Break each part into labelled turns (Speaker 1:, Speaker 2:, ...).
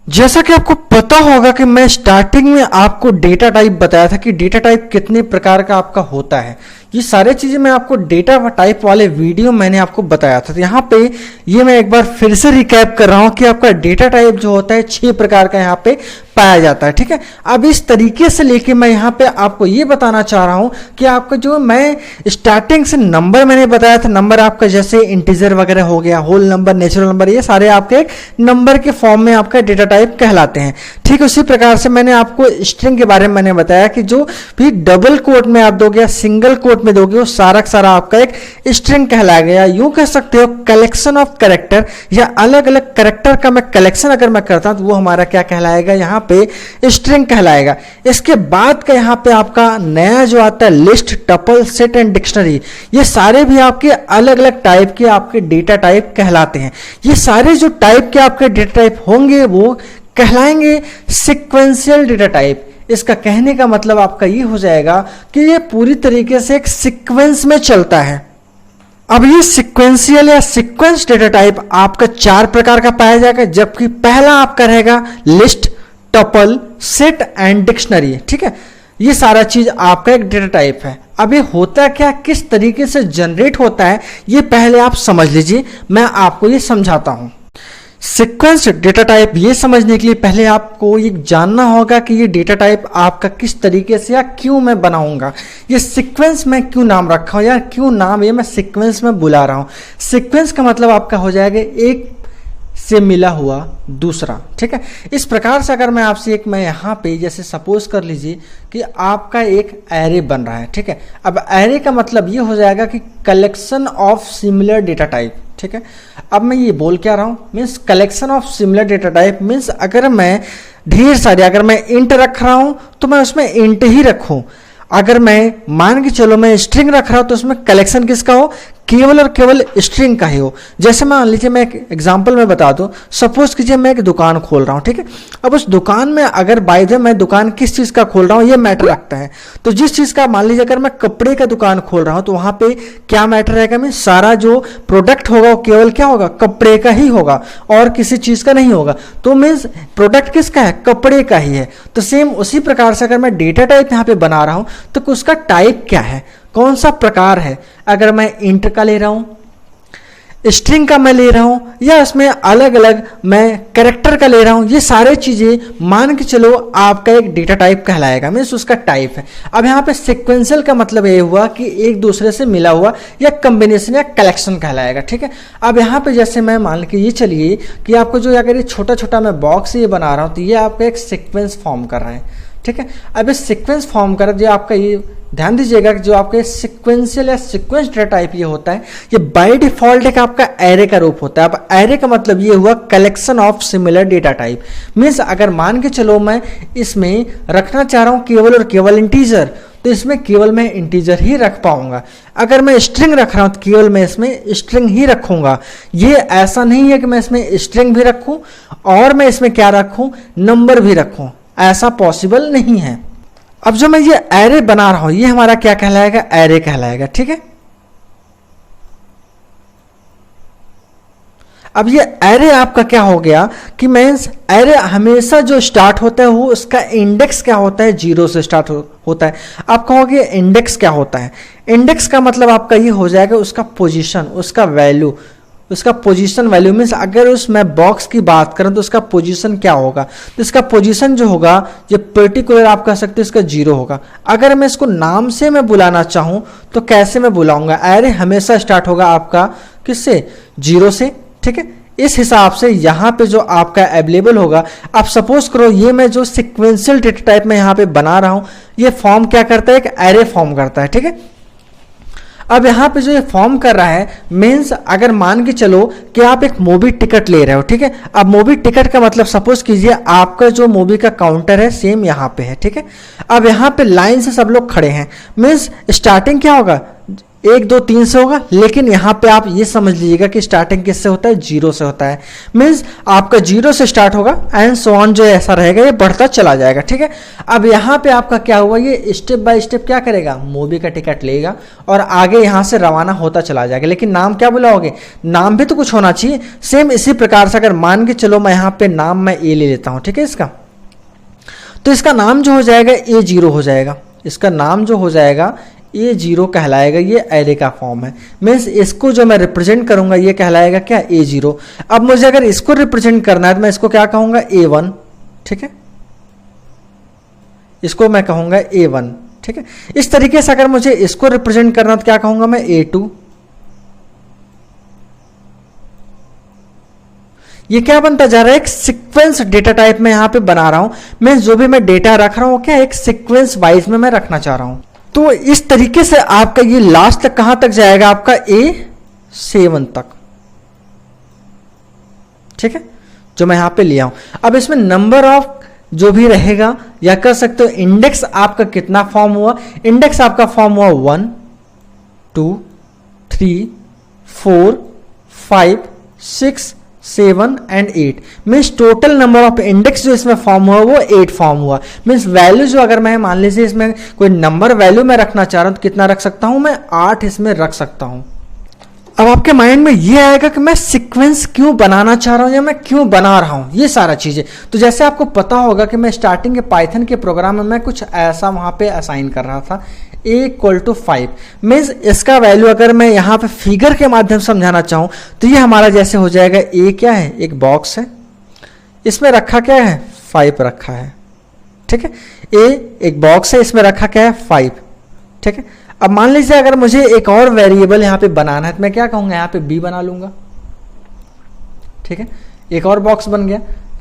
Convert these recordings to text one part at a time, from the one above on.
Speaker 1: जैसा कि आपको पता होगा कि मैं स्टार्टिंग में आपको डेटा टाइप बताया था कि डेटा टाइप कितने प्रकार का आपका होता है। ये सारी चीज़ें मैं आपको डेटा टाइप वाले वीडियो मैंने आपको बताया था। तो यहाँ पे ये मैं एक बार फिर से रिकैप कर रहा हूँ कि आपका डेटा टाइप जो होता है 6 प्रकार का यहाँ पे पाया जाता है। ठीक है, अब इस तरीके से लेके मैं यहाँ पे आपको ये बताना चाह रहा हूँ कि आपका जो मैं स्टार्टिंग से नंबर मैंने बताया था, नंबर आपका जैसे इंटीजर वगैरह हो गया, होल नंबर, नेचुरल नंबर, ये सारे आपके एक नंबर के फॉर्म में आपका डेटा टाइप कहलाते हैं। ठीक, उसी प्रकार से मैंने आपको स्ट्रिंग के बारे में मैंने बताया कि जो भी डबल कोट में आप दोगे या सिंगल कोट में दोगे वो सारा का सारा आपका एक स्ट्रिंग कहलाएगा, या यूं कह सकते हो कलेक्शन ऑफ कैरेक्टर, या अलग अलग कैरेक्टर का मैं कलेक्शन अगर मैं करता हूं तो वो हमारा क्या कहलाएगा, यहाँ पे स्ट्रिंग कहलाएगा। इसके बाद का यहाँ पे आपका नया जो आता है list, tuple, set and dictionary, ये सारे भी आपके अलग अलग टाइप के आपके डेटा टाइप कहलाते हैं। ये सारे जो टाइप के आपके डेटा टाइप होंगे वो कहलाएंगे सीक्वेंशियल डेटा टाइप। इसका कहने का मतलब आपका ये हो जाएगा कि ये पूरी तरीके से एक सीक्वेंस में चलता है। अब ये सीक्वेंशियल या सीक्वेंस डेटा टाइप आपका 4 प्रकार का पाया जाएगा, जबकि पहला आपका रहेगा list, tuple, set and dictionary. ठीक है, ये सारा चीज आपका एक डेटा टाइप है। अब ये होता क्या, किस तरीके से जनरेट होता है, ये पहले आप समझ लीजिए, मैं आपको ये समझाता हूं। सीक्वेंस डेटा टाइप ये समझने के लिए पहले आपको ये जानना होगा कि ये डेटा टाइप आपका किस तरीके से या क्यों मैं बनाऊंगा, ये सीक्वेंस में क्यों नाम रखा हूं या क्यों नाम ये मैं सीक्वेंस में बुला रहा हूं। सीक्वेंस का मतलब आपका हो जाएगा एक से मिला हुआ दूसरा। ठीक है, इस प्रकार से अगर मैं आपसे एक, मैं यहाँ पे जैसे सपोज कर लीजिए कि आपका एक एरे बन रहा है। ठीक है, अब एरे का मतलब ये हो जाएगा कि collection of similar data type. ठीक है, अब मैं ये बोल क्या रहा हूँ, means collection of similar data type means अगर मैं ढेर सारे, अगर मैं इंट रख रहा हूँ तो मैं उसमें इंट ही रखूँ। अगर मैं मान के चलो मैं स्ट्रिंग रख रहा हूं तो उसमें कलेक्शन किसका हो, केवल और केवल स्ट्रिंग का ही हो। जैसे मान लीजिए मैं एक एग्जांपल में बता दूं, सपोज कीजिए मैं एक दुकान खोल रहा हूं। ठीक है, अब उस दुकान में अगर बाय द मैं दुकान किस चीज का खोल रहा हूं ये मैटर रखता है। तो जिस चीज का, मान लीजिए अगर मैं कपड़े का दुकान खोल रहा हूं तो वहां पे क्या मैटर रहेगा, मैं सारा जो प्रोडक्ट होगा वो केवल क्या होगा, कपड़े का ही होगा और किसी चीज का नहीं होगा। तो मीन्स प्रोडक्ट किसका है, कपड़े का ही है। तो सेम उसी प्रकार से अगर मैं डेटा टाइप यहाँ पे बना रहा हूं तो उसका टाइप क्या है, कौन सा प्रकार है। अगर मैं इंट का ले रहा हूं, स्ट्रिंग का मैं ले रहा हूं, या इसमें अलग अलग मैं कैरेक्टर का ले रहा हूं, ये सारे चीजें मान के चलो आपका एक डेटा टाइप कहलाएगा, मीन्स उसका टाइप है। अब यहाँ पे सीक्वेंशियल का मतलब ये हुआ कि एक दूसरे से मिला हुआ या कॉम्बिनेशन या कलेक्शन कहलाएगा। ठीक है, अब यहाँ पे जैसे मैं मान के ये चलिए कि आपको जो अगर ये छोटा छोटा मैं बॉक्स ये बना रहा हूं तो ये आपका एक सीक्वेंस फॉर्म कर रहा है। ठीक है, अब इस सीक्वेंस फॉर्म कर जो आपका ये ध्यान दीजिएगा कि जो आपके सीक्वेंशियल या सीक्वेंस डेटा टाइप ये होता है, ये बाय डिफॉल्ट एक आपका एरे का रूप होता है। अब एरे का मतलब ये हुआ collection of similar data type. Means अगर मान के चलो मैं इसमें रखना चाह रहा हूं केवल और केवल इंटीजर, तो इसमें केवल मैं इंटीजर ही रख पाऊंगा। अगर मैं स्ट्रिंग रख रहा हूं तो केवल मैं इसमें स्ट्रिंग ही रखूंगा। ये ऐसा नहीं है कि मैं इसमें स्ट्रिंग भी रखूं और मैं इसमें क्या रखूं, नंबर भी रखूं, ऐसा पॉसिबल नहीं है। अब जो मैं ये एरे बना रहा हूं ये हमारा क्या कहलाएगा, एरे कहलाएगा। ठीक है, अब ये एरे आपका क्या हो गया कि मीन्स एरे हमेशा जो स्टार्ट होता है वो उसका इंडेक्स क्या होता है, 0 से स्टार्ट होता है। आप कहोगे इंडेक्स क्या होता है, इंडेक्स का मतलब आपका ये हो जाएगा उसका पोजीशन, उसका वैल्यू, उसका पोजीशन वैल्यू। मीन्स अगर उस मैं बॉक्स की बात करूं तो उसका पोजीशन क्या होगा, तो इसका पोजीशन जो होगा ये पर्टिकुलर आप कह सकते हो इसका 0 होगा। अगर मैं इसको नाम से मैं बुलाना चाहूं तो कैसे मैं बुलाऊंगा, एरे हमेशा स्टार्ट होगा आपका किससे, 0 से। ठीक है, इस हिसाब से यहाँ पे जो आपका अवेलेबल होगा, आप सपोज करो ये मैं जो सिक्वेंशियल डेटा टाइप में यहाँ पे बना रहा हूँ ये फॉर्म क्या करता है, एक एरे फॉर्म करता है। ठीक है, अब यहाँ पे जो ये फॉर्म कर रहा है मीन्स अगर मान के चलो कि आप एक मूवी टिकट ले रहे हो। ठीक है, अब मूवी टिकट का मतलब सपोज कीजिए आपका जो मूवी का काउंटर है सेम यहाँ पे है। ठीक है, अब यहाँ पे लाइन से सब लोग खड़े हैं, मीन्स स्टार्टिंग क्या होगा, 1 2 3 से होगा, लेकिन यहाँ पे आप ये समझ लीजिएगा कि स्टार्टिंग किससे होता है, 0 से होता है। मीन्स आपका 0 से स्टार्ट होगा एंड सो ऑन जो ऐसा रहेगा, ये बढ़ता चला जाएगा, ठीक है। अब यहाँ पे आपका क्या हुआ, ये स्टेप बाय स्टेप क्या करेगा, मूवी का टिकट लेगा और आगे यहाँ से रवाना होता चला जाएगा। लेकिन नाम क्या बुलाओगे, नाम भी तो कुछ होना चाहिए। सेम इसी प्रकार से अगर मान के चलो मैं यहाँ पे नाम मैं ए ले लेता हूँ, ठीक है इसका, तो इसका नाम जो हो जाएगा A0 हो जाएगा। इसका नाम जो हो जाएगा A0 कहलाएगा, ये एरे का फॉर्म है। मीन्स इसको जो मैं रिप्रेजेंट करूंगा ये कहलाएगा क्या, A0। अब मुझे अगर इसको रिप्रेजेंट करना है तो मैं इसको क्या कहूंगा, A1, ठीक है, इसको मैं कहूंगा A1, ठीक है। इस तरीके से अगर मुझे इसको रिप्रेजेंट करना तो क्या कहूंगा मैं, A2। ये क्या बनता जा रहा है, एक सीक्वेंस डेटा टाइप में यहां पे बना रहा हूं। मैं जो भी मैं डेटा रख रहा हूं क्या एक सीक्वेंस वाइज में मैं रखना चाह रहा हूं। तो इस तरीके से आपका ये लास्ट तक कहां तक जाएगा, आपका A7 तक, ठीक है, जो मैं यहां पे लिया हूं। अब इसमें नंबर ऑफ जो भी रहेगा या कर सकते हो इंडेक्स आपका कितना फॉर्म हुआ, इंडेक्स आपका फॉर्म हुआ 1 2 3 4 5 6 7 and 8। Means total number of index जो इसमें फॉर्म हुआ वो 8 फॉर्म हुआ। मीन्स वैल्यू जो अगर मैं मान लीजिए इसमें कोई नंबर वैल्यू मैं रखना चाह रहा हूं तो कितना रख सकता हूं मैं, 8 इसमें रख सकता हूं। अब आपके माइंड में ये आएगा कि मैं सीक्वेंस क्यों बनाना चाह रहा हूं या मैं क्यों बना रहा हूं, ये सारा चीजें। तो जैसे आपको पता होगा कि मैं स्टार्टिंग के पाइथन के प्रोग्राम में मैं कुछ ऐसा वहां पे असाइन कर रहा था, A=5। मीन्स इसका वैल्यू अगर मैं यहाँ पे फिगर के माध्यम से समझाना चाहूँ तो ये हमारा जैसे हो जाएगा, A क्या है, एक बॉक्स है, इसमें रखा क्या है, 5 रखा है, ठीक है। A एक बॉक्स है, इसमें रखा क्या है, 5, ठीक है। अब मान लीजिए अगर मुझे एक और वेरिएबल यहाँ पे बनाना है तो मैं क्या कहूँगा, यहाँ पे B बना लूंगा, ठीक है, एक और बॉक्स बन गया।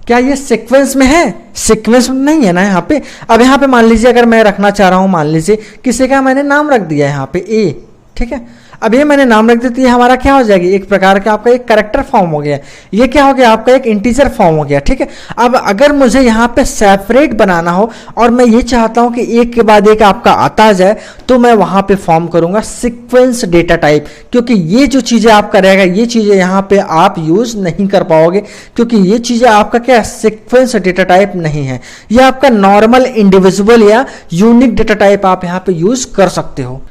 Speaker 1: क्या ये सीक्वेंस में है, सीक्वेंस में नहीं है ना यहाँ पे। अब यहाँ पे मान लीजिए अगर मैं रखना चाह रहा हूँ, मान लीजिए किसी का मैंने नाम रख दिया यहाँ पे A, ठीक है। अब ये मैंने नाम रख दिया तो ये हमारा क्या हो जाएगी, एक प्रकार का आपका एक कैरेक्टर फॉर्म हो गया, ये क्या हो गया आपका एक इंटीजर फॉर्म हो गया, ठीक है। अब अगर मुझे यहाँ पे सेपरेट बनाना हो और मैं ये चाहता हूँ कि एक के बाद एक आपका आता जाए, तो मैं वहां पे फॉर्म करूंगा सीक्वेंस डेटा टाइप, क्योंकि ये जो चीजें आपका रहेगा ये चीजें यहाँ पे आप यूज नहीं कर पाओगे, क्योंकि ये चीजें आपका क्या सीक्वेंस डेटा टाइप नहीं है, ये आपका नॉर्मल इंडिविजुअल या यूनिक डेटा टाइप आप यहाँ पे यूज कर सकते हो।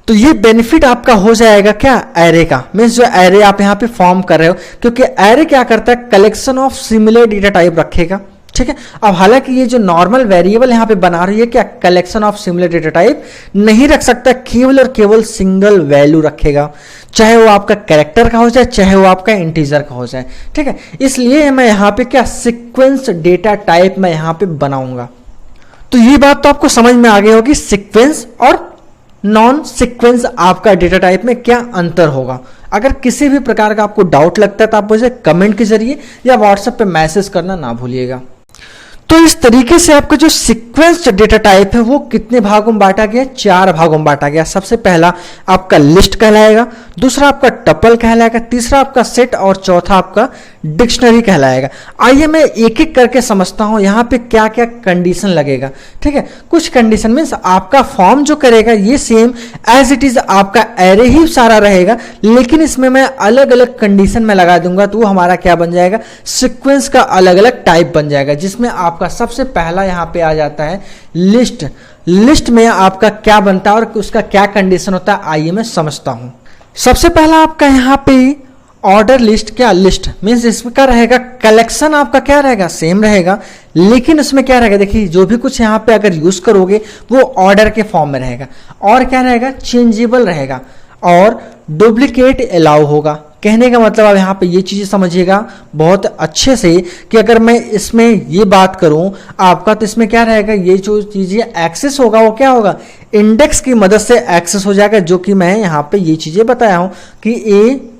Speaker 1: तो ये बेनिफिट आपका हो जाएगा क्या, एरे का। मीन्स जो एरे आप यहाँ पे फॉर्म कर रहे हो, क्योंकि एरे क्या करता है, collection of similar data type रखेगा, ठीक है। अब हालांकि ये जो नॉर्मल वेरिएबल यहाँ पे बना रही है क्या, collection of similar data type नहीं रख सकता, केवल और केवल सिंगल वैल्यू रखेगा, चाहे वो आपका कैरेक्टर का हो जाए चाहे वो आपका इंटीजर का हो जाए, ठीक है। इसलिए मैं यहाँ पे क्या सीक्वेंस डेटा टाइप मैं यहाँ पे बनाऊंगा। तो ये बात तो आपको समझ में आ गई होगी, सीक्वेंस और नॉन सीक्वेंस आपका डेटा टाइप में क्या अंतर होगा। अगर किसी भी प्रकार का आपको डाउट लगता है तो आप मुझे कमेंट के जरिए या व्हाट्सएप पे मैसेज करना ना भूलिएगा। तो इस तरीके से आपका जो सीक्वेंस डेटा टाइप है वो कितने भागों में बांटा गया, 4 भागों में बांटा गया। सबसे पहला आपका लिस्ट कहलाएगा, दूसरा आपका टपल कहलाएगा, तीसरा आपका सेट और चौथा आपका डिक्शनरी कहलाएगा। आइए मैं एक एक करके समझता हूं यहाँ पे क्या क्या कंडीशन लगेगा, ठीक है। कुछ कंडीशन मीन्स आपका फॉर्म जो करेगा ये सेम एज इट इज आपका एरे ही सारा रहेगा, लेकिन इसमें मैं अलग अलग कंडीशन में लगा दूंगा तो वो हमारा क्या बन जाएगा, सीक्वेंस का अलग अलग टाइप बन जाएगा। जिसमें आपका सबसे पहला यहाँ पे आ जाता है लिस्ट। लिस्ट में आपका क्या बनता है और उसका क्या कंडीशन होता है, आइए मैं समझता हूं। सबसे पहला आपका यहाँ पे ऑर्डर लिस्ट। क्या लिस्ट मीन्स इसमें क्या रहेगा, कलेक्शन आपका क्या रहेगा, सेम रहेगा, लेकिन उसमें क्या रहेगा, देखिए जो भी कुछ यहाँ पे अगर यूज करोगे वो ऑर्डर के फॉर्म में रहेगा, और क्या रहेगा, चेंजेबल रहेगा, और डुप्लीकेट अलाउ होगा। कहने का मतलब अब यहाँ पे ये चीजें समझिएगा बहुत अच्छे से कि अगर मैं इसमें ये बात करूं आपका, तो इसमें क्या रहेगा, ये जो चीजें एक्सेस होगा वो क्या होगा, इंडेक्स की मदद से एक्सेस हो जाएगा, जो कि मैं यहाँ पे ये चीजें बताया हूं कि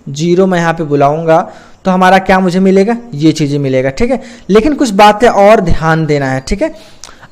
Speaker 1: A0 मैं यहाँ पे बुलाऊंगा तो हमारा क्या मुझे मिलेगा, ये चीजें मिलेगा, ठीक है। लेकिन कुछ बातें और ध्यान देना है, ठीक है।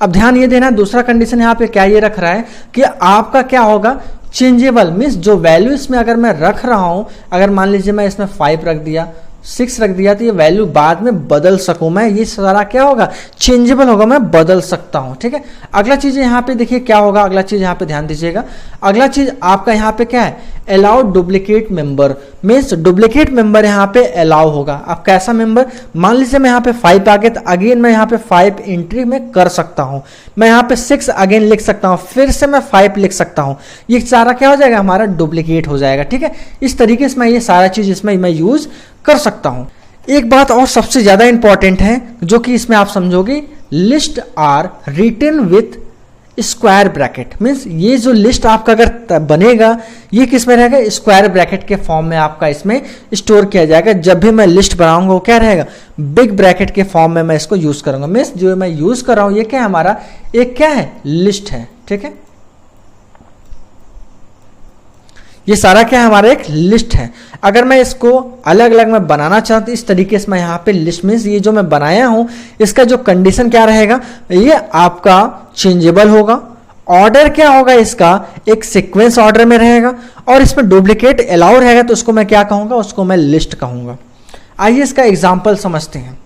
Speaker 1: अब ध्यान ये देना, दूसरा कंडीशन यहाँ पे क्या ये रख रहा है कि आपका क्या होगा, चेंजेबल मीन्स जो वैल्यू इसमें अगर मैं रख रहा हूं, अगर मान लीजिए मैं इसमें 5 रख दिया 6 रख दिया तो ये वैल्यू बाद में बदल सकूं मैं, ये सारा क्या होगा, चेंजेबल होगा, मैं बदल सकता हूं। ठीक है, अगला चीज यहाँ पे देखिए क्या होगा, अगला चीज यहाँ पे ध्यान दीजिएगा। अगला चीज आपका यहाँ पे क्या है, allow duplicate member, means duplicate member यहाँ पे अलाउ होगा। अब कैसा मेंबर, मान लीजिए मैं यहाँ पे 5 आ गया तो अगेन मैं यहाँ पे 5 एंट्री में कर सकता हूँ, मैं यहाँ पे 6 अगेन लिख सकता हूँ, फिर से मैं 5 लिख सकता हूँ, ये सारा क्या हो जाएगा, हमारा डुप्लीकेट हो जाएगा। ठीक है, इस तरीके से मैं ये सारा चीज इसमें मैं यूज कर सकता हूं। एक बात और सबसे ज्यादा इंपॉर्टेंट है जो कि इसमें आप समझोगे, list are written with square bracket, means ये जो लिस्ट आपका अगर बनेगा ये किस में रहेगा, स्क्वायर ब्रैकेट के फॉर्म में आपका इसमें स्टोर किया जाएगा। जब भी मैं लिस्ट बनाऊंगा वो क्या रहेगा, बिग ब्रैकेट के फॉर्म में मैं इसको यूज करूंगा। मीन्स जो मैं यूज कर रहा हूं ये क्या है, हमारा एक क्या है, लिस्ट है। ठीक है, ये सारा क्या है, हमारा एक लिस्ट है। अगर मैं इसको अलग अलग मैं बनाना चाहता हूं इस तरीके से मैं यहाँ पे लिस्ट, मीन्स ये जो मैं बनाया हूं इसका जो कंडीशन क्या रहेगा, ये आपका चेंजेबल होगा, ऑर्डर क्या होगा इसका, एक सीक्वेंस ऑर्डर में रहेगा, और इसमें डुप्लीकेट अलाउ रहेगा तो उसको मैं क्या कहूंगा, उसको मैं लिस्ट कहूंगा। आइए इसका एग्जाम्पल समझते हैं।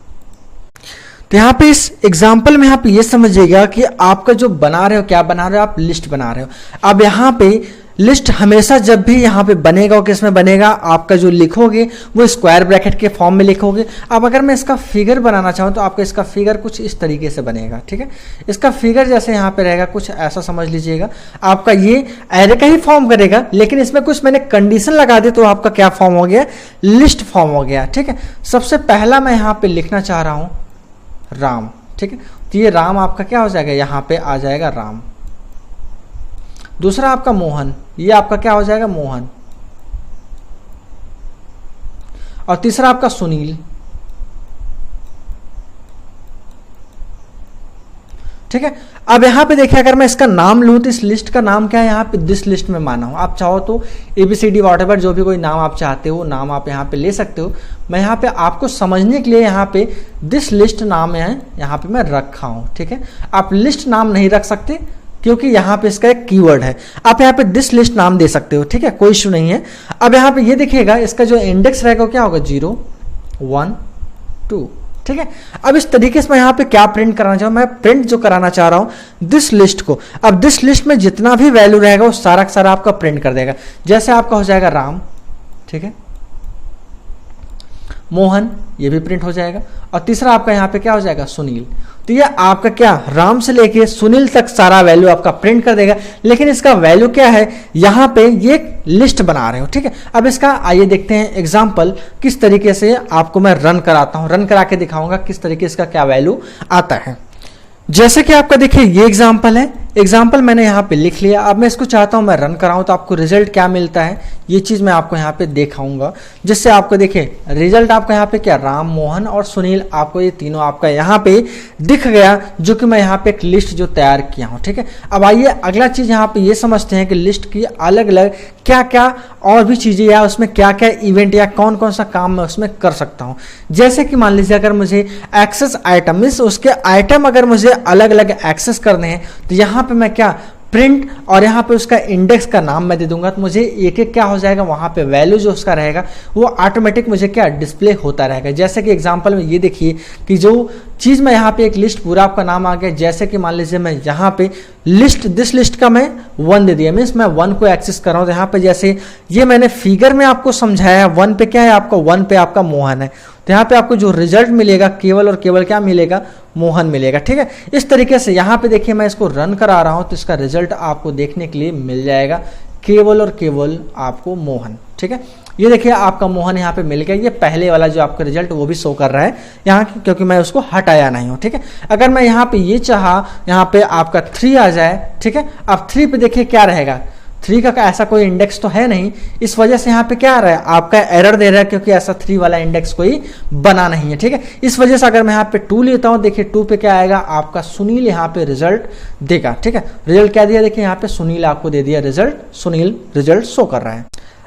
Speaker 1: तो यहाँ पे इस एग्जाम्पल में आप ये समझिएगा कि आपका जो बना रहे हो, क्या बना रहे हो आप, लिस्ट बना रहे हो। अब यहाँ पे लिस्ट हमेशा जब भी यहाँ पे बनेगा वो किस में बनेगा, आपका जो लिखोगे वो स्क्वायर ब्रैकेट के फॉर्म में लिखोगे। अब अगर मैं इसका फिगर बनाना चाहूँ तो आपका इसका फिगर कुछ इस तरीके से बनेगा। ठीक है, इसका फिगर जैसे यहाँ पे रहेगा कुछ ऐसा समझ लीजिएगा, आपका ये एरे का ही फॉर्म करेगा, लेकिन इसमें कुछ मैंने कंडीशन लगा दी तो आपका क्या फॉर्म हो गया, लिस्ट फॉर्म हो गया। ठीक है, सबसे पहला मैं यहाँ पे लिखना चाह रहा हूँ राम। ठीक है, तो ये राम आपका क्या हो जाएगा, यहाँ पे आ जाएगा राम। दूसरा आपका मोहन, ये आपका क्या हो जाएगा, मोहन। और तीसरा आपका सुनील। ठीक है, अब यहां पे देखिए अगर मैं इसका नाम लूं तो इस लिस्ट का नाम क्या है, यहाँ पे दिस लिस्ट में माना हूं। आप चाहो तो ABCD वॉटएवर जो भी कोई नाम आप चाहते हो नाम आप यहाँ पे ले सकते हो। मैं यहाँ पे आपको समझने के लिए यहाँ पे दिस लिस्ट नाम है यहाँ पे मैं रखा हूं। ठीक है, आप लिस्ट नाम नहीं रख सकते क्योंकि यहाँ पे इसका एक कीवर्ड है, आप यहाँ पे दिस लिस्ट नाम दे सकते हो। ठीक है, कोई इशू नहीं है। अब यहाँ पे ये देखिएगा इसका जो इंडेक्स रहेगा क्या होगा, 0 1 2। ठीक है, अब इस तरीके से मैं यहाँ पे क्या प्रिंट कराना चाहूँ, मैं प्रिंट जो कराना चाह रहा हूँ दिस लिस्ट को। अब दिस लिस्ट में जितना भी वैल्यू रहेगा वो सारा का सारा आपका प्रिंट कर देगा। जैसे आपका हो जाएगा राम, ठीक है, मोहन, ये भी प्रिंट हो जाएगा, और तीसरा आपका यहाँ पे क्या हो जाएगा, सुनील। तो ये आपका क्या, राम से लेके सुनील तक सारा वैल्यू आपका प्रिंट कर देगा। लेकिन इसका वैल्यू क्या है, यहाँ पे ये लिस्ट बना रहे हो। ठीक है, अब इसका आइए देखते हैं एग्जाम्पल किस तरीके से आपको मैं रन कराता हूँ, रन करा के दिखाऊंगा किस तरीके से इसका क्या वैल्यू आता है। जैसे कि आपका देखिए ये एग्जाम्पल है, एग्जाम्पल मैंने यहाँ पे लिख लिया। अब मैं इसको चाहता हूँ मैं रन कराऊँ तो आपको रिजल्ट क्या मिलता है ये चीज मैं आपको यहाँ पे दिखाऊंगा, जिससे आपको देखिए रिजल्ट आपका यहाँ पे क्या, राम, मोहन और सुनील, आपको ये तीनों आपका यहाँ पे दिख गया, जो कि मैं यहाँ पे एक लिस्ट जो तैयार किया हूँ। ठीक है, अब आइए अगला चीज यहाँ पे ये समझते हैं कि लिस्ट की अलग अलग क्या क्या और भी चीजें या उसमें क्या क्या इवेंट या कौन कौन सा काम मैं उसमें कर सकता हूँ। जैसे कि मान लीजिए अगर मुझे एक्सेस आइटम, मीन्स उसके आइटम अगर मुझे अलग अलग एक्सेस करने हैं तो यहाँ पे मैं क्या, प्रिंट और यहाँ पे उसका इंडेक्स का नाम मैं दे दूंगा, तो मुझे एक एक क्या हो जाएगा, वहां पे वैल्यू जो उसका रहेगा वो ऑटोमेटिक मुझे क्या डिस्प्ले होता रहेगा। जैसे कि एग्जांपल में ये देखिए कि जो चीज मैं यहाँ पे एक लिस्ट पूरा आपका नाम आ गया। जैसे कि मान लीजिए मैं यहाँ पे लिस्ट, दिस लिस्ट का मैं 1 दे दिया, मीन्स मैं 1 को एक्सेस कर रहा हूँ। तो यहाँ पे जैसे ये मैंने फिगर में आपको समझाया, 1 पे क्या है आपका, 1 पे आपका मोहन है, तो यहाँ पे आपको जो रिजल्ट मिलेगा केवल और केवल क्या मिलेगा, मोहन मिलेगा। ठीक है, इस तरीके से यहाँ पे देखिए मैं इसको रन करा रहा हूँ तो इसका रिजल्ट आपको देखने के लिए मिल जाएगा केवल और केवल आपको मोहन। ठीक है, ये देखिए आपका मोहन यहाँ पे मिल गया। ये पहले वाला जो आपका रिजल्ट वो भी शो कर रहा है यहाँ, क्योंकि मैं उसको हटाया नहीं हूँ। ठीक है, अगर मैं यहाँ पे ये चाहा यहाँ पे आपका 3 आ जाए। ठीक है, अब 3 पे देखिए क्या रहेगा, 3 का ऐसा कोई इंडेक्स तो है नहीं, इस वजह से यहाँ पे क्या आ रहा है, आपका एरर दे रहा है, क्योंकि ऐसा 3 वाला इंडेक्स कोई बना नहीं है। ठीक है, इस वजह से अगर मैं यहाँ पे 2 लेता हूँ, देखिए 2 पे क्या आएगा, आपका सुनील यहाँ पे रिजल्ट देगा। ठीक है, रिजल्ट क्या दिया, देखिए यहाँ पे सुनील आपको दे दिया रिजल्ट, सुनील रिजल्ट शो कर रहा है।